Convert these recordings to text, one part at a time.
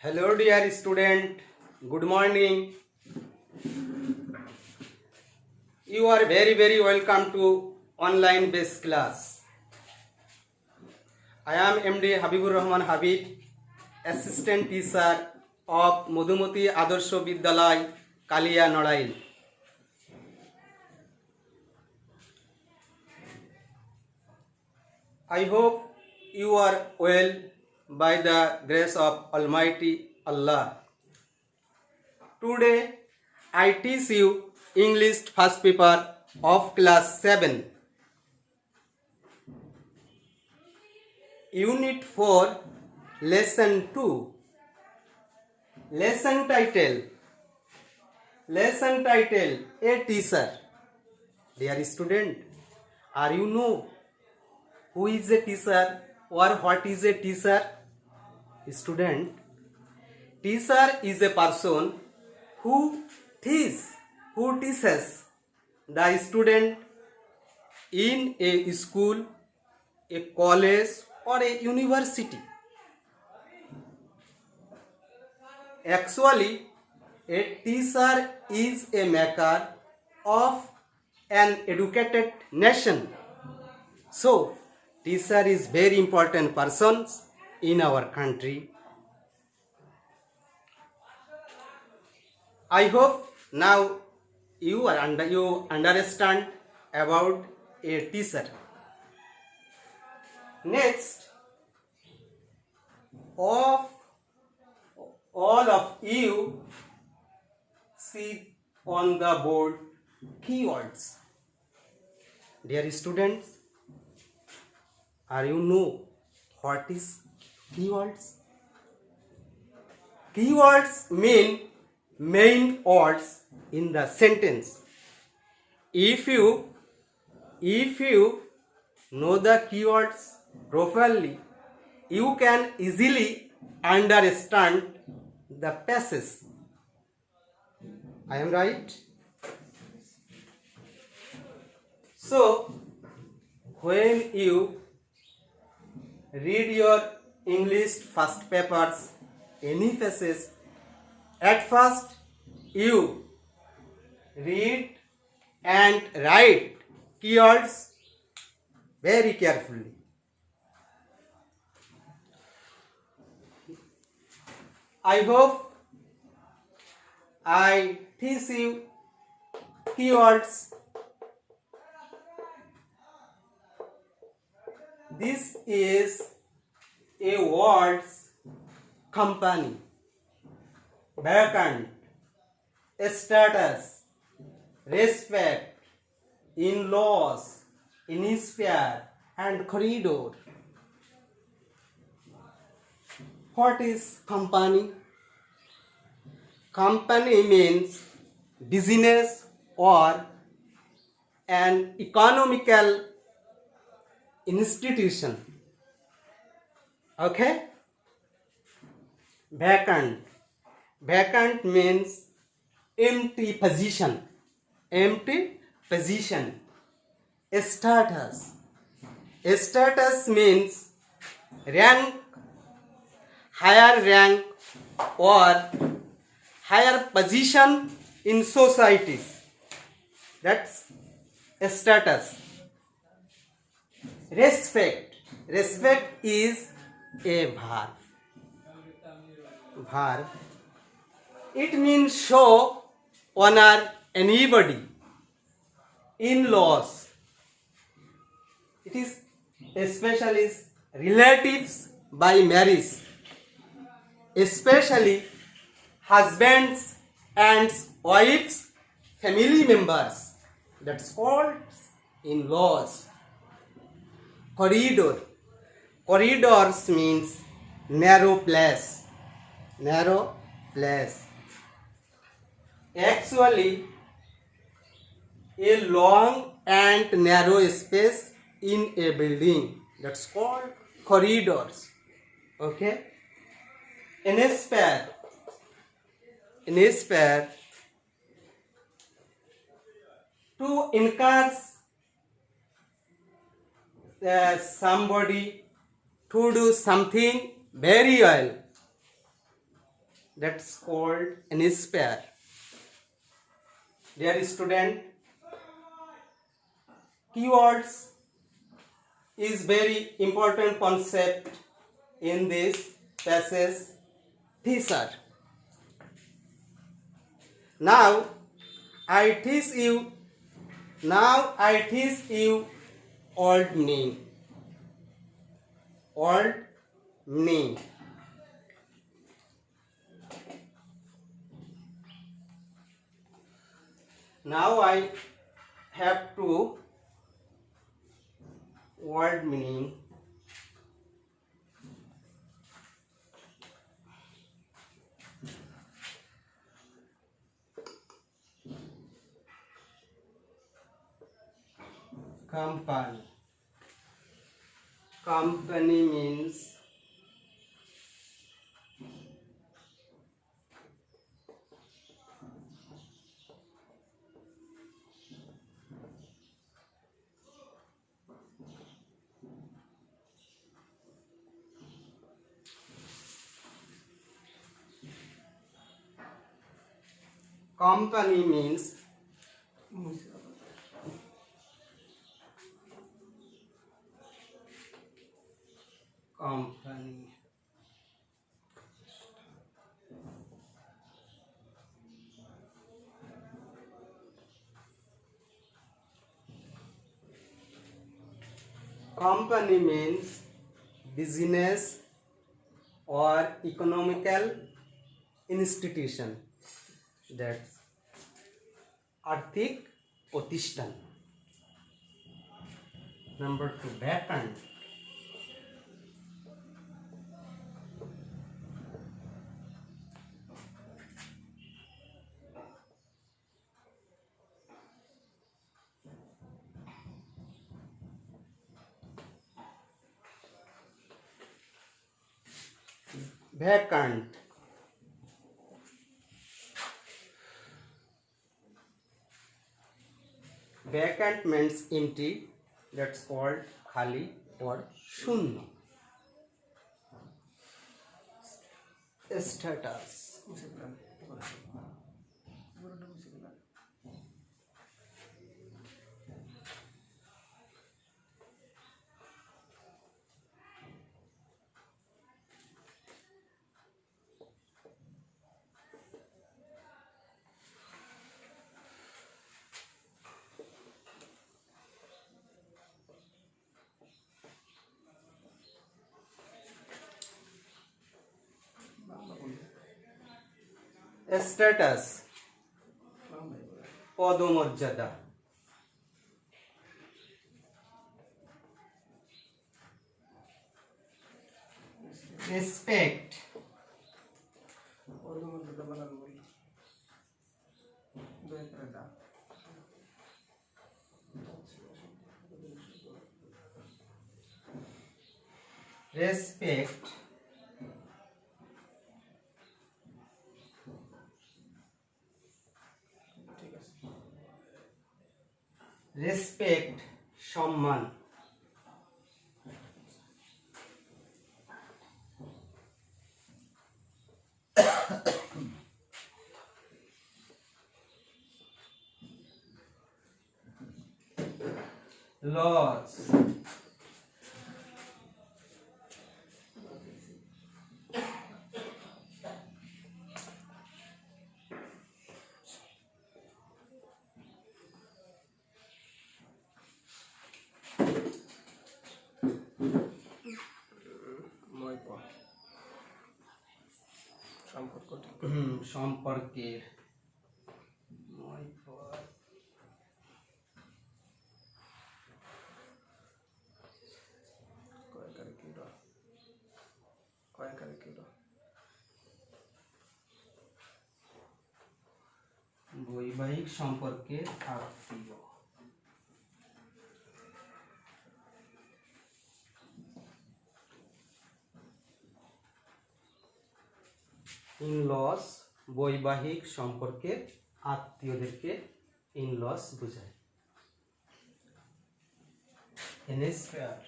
Hello dear student, good morning. You are very welcome to online based class. I am MD Habibur Rahman Habib, assistant teacher of Madhumati Adarsho Vidyalay, Kalia Narail. I hope you are well by the grace of Almighty Allah. Today I teach you English first paper of class 7. Unit 4, Lesson 2. Lesson title, A Teacher. Dear student, are you know who is a teacher or what is a teacher? Student, teacher is a person who teaches the student in a school, a college or a university. Actually, a teacher is a maker of an educated nation. So, teacher is very important persons in our country. I hope now you understand about a teacher. Next, all of you see on the board keywords. Dear students, are you know what is keywords? Keywords mean main words in the sentence. If you know the keywords properly, you can easily understand the passage. I am right? So, when you read your English first papers, any passage, at first you read and write keywords very carefully. I hope I teach you keywords. This is a word's company, vacant, status, respect, in-laws, inspire, and corridor. What is company? Company means business or an economical institution. Okay? Vacant means empty position. Status means rank, higher rank or higher position in societies. That's status. Respect is a verb. It means show honor anybody. In-laws, it is especially relatives by marriage, especially husbands and wives, family members. That's called in-laws. Corridors means narrow place. Actually, a long and narrow space in a building. That's called corridors. Okay? In a spare, to encourage somebody to do something very well. that's called an sphere. Dear student, keywords is very important concept in this passage. Thesaur. Now I teach you old meaning. Old meaning. Now I have to word meaning. Company. Company means company means company. Company means business or economical institution. That's আর্থিক প্রতিষ্ঠান. Number 2, vacant. Vacant. Vacant means empty. That's called khali or shunno. Status. Status. পদমর্যাদা. Respect. Respect. Respect, সম্মান. Laws. সম্পর্কের. বৈবাহিক সম্পর্কের আত্মীয়. In-laws বৈবাহিক সম্পর্কের আত্মীয়দেরকে ইনলস বোঝায়. হেমিস্ফিয়ার.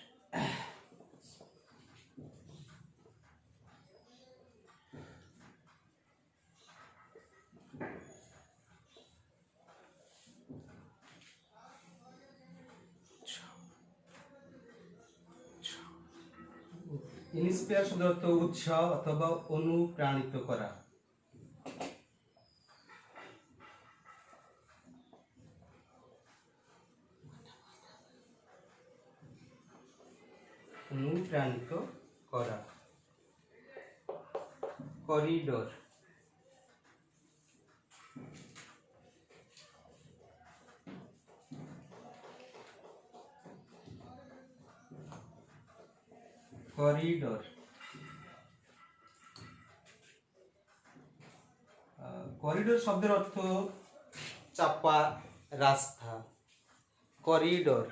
ইন্সপায়ার শব্দের অর্থ উৎসাহ অথবা অনুপ্রাণিত করা। অনুপ্রাণিত করা। Corridor, corridor. করিডোর শব্দের অর্থ চাপা রাস্তা। Corridor,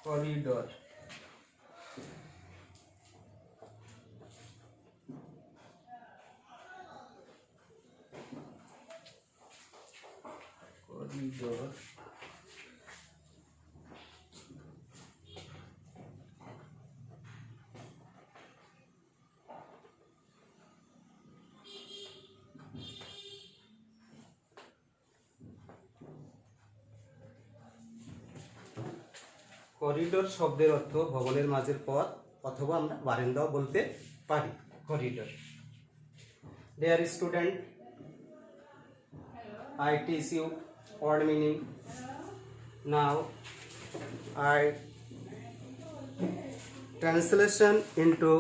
corridor. করিডোর। করিডোর শব্দের অর্থ ভবনের মাঝের পথ অথবা আমরা বারান্দাও বলতে পারি। Corridor. Dear student, I teach you word meaning. Now I translation into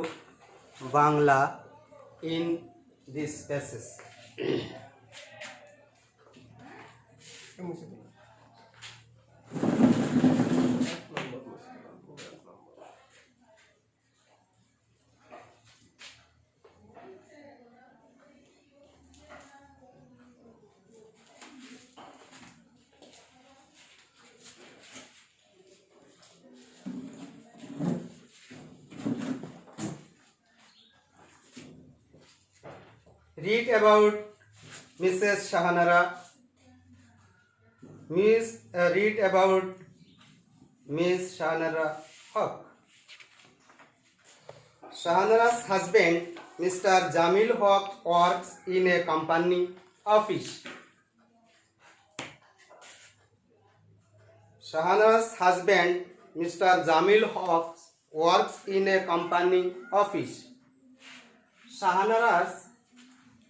Bangla in this passage. Read about Mrs. Shahanara. Read about Miss Shahanara Haq. Shahanara's husband, Mr. Jamil Haq, works in a company office. Shahanara's husband, Mr. Jamil Haq, works in a company office. শাহানারাস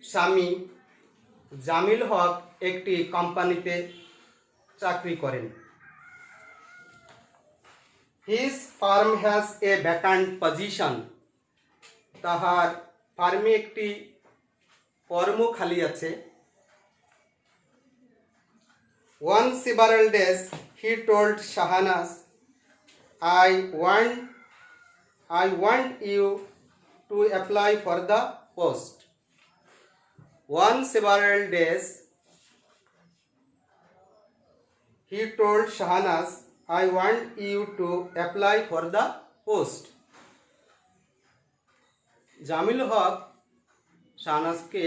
স্বামী জামিল হক একটি কোম্পানিতে চাকরি করেন। His firm has a vacant position. তাহার ফার্মে একটি কর্ম খালি আছে। One several days he told Shahanas, I want you to apply for the post. One several days he told Shahanas, I want you to apply for the post. Jamil হক শাহনাজকে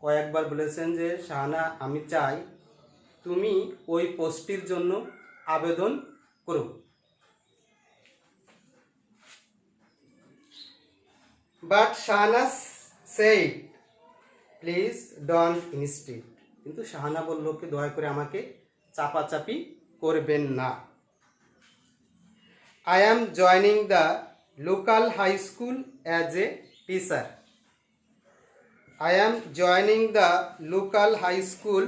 কয়েকবার বলেছেন যে শাহানা, আমি চাই তুমি ওই পোস্টটির জন্য আবেদন করো। But Shahnaz said, please don't ইনস্টিট। কিন্তু শাহানা বলল কি দয়া করে আমাকে চাপাচাপি করবেন না। I am joining the local high school as a teacher. I am joining the local high school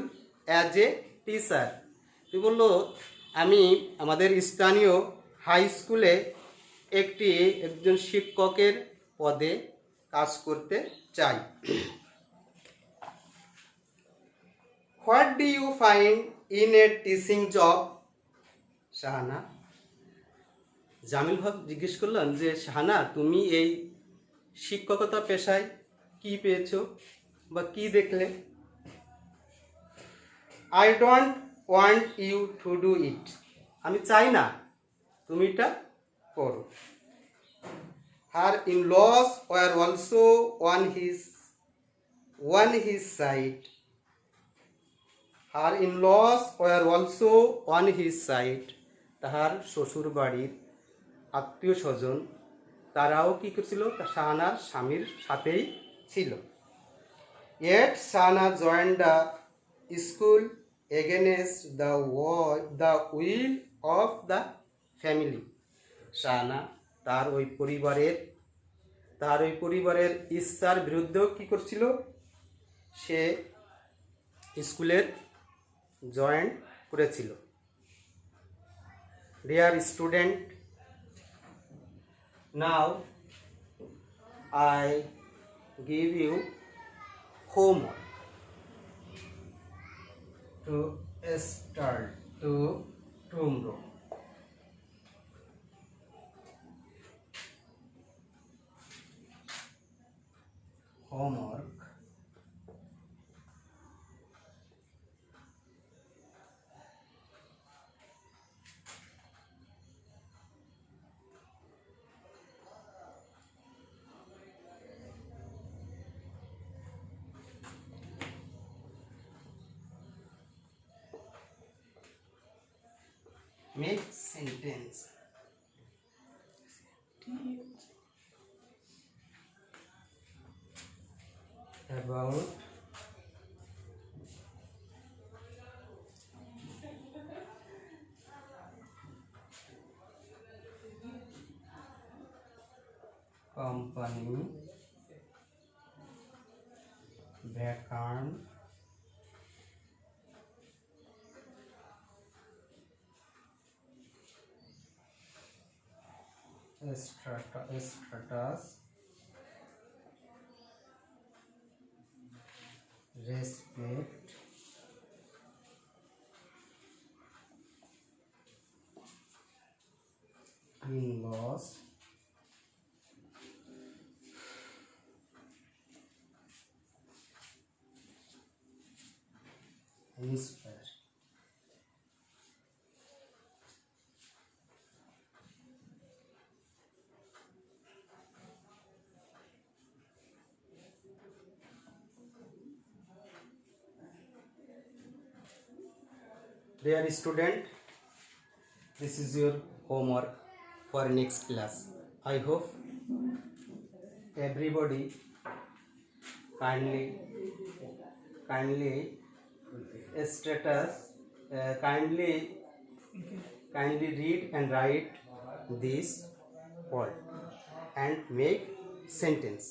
as a teacher. তুই বলল আমি আমাদের স্থানীয় হাই স্কুলে একজন শিক্ষকের পদে কাজ করতে চাই। What do you find in a teaching job? Shahana, Jamil হক জিজ্ঞেস করলেন যে শাহানা, তুমি এই শিক্ষকতা পেশায় কি পেয়েছো বা কি দেখলে? I don't want you to do it. আমি চাই না তুমি এটা করো। Her in-laws were also on his side. Her in-laws were also on his side. তাহার শ্বশুর বাড়ির আত্মীয় স্বজন তারাও কি করছিল? শাহানার স্বামীর সাথেই ছিল। Yet Shana joined the school against the will of the family. Shahana তার ওই পরিবারের ইচ্ছার বিরুদ্ধেও কি করছিল, সে স্কুলের জয়েন করেছিল। Dear student, now I give you homework to start to tomorrow. Homework. Make sentence. About company vacant status respect in-laws inspire. Dear student, this is your homework for next class. I hope everybody kindly status kindly read and write this word and make sentence.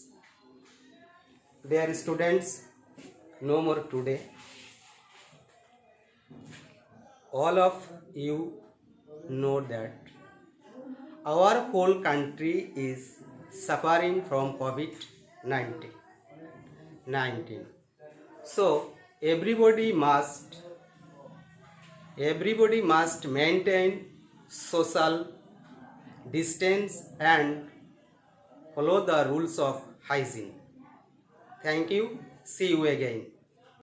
Dear students, no more today. All of you know that our whole country is suffering from COVID-19. So everybody must maintain social distance and follow the rules of hygiene. Thank you. See you again.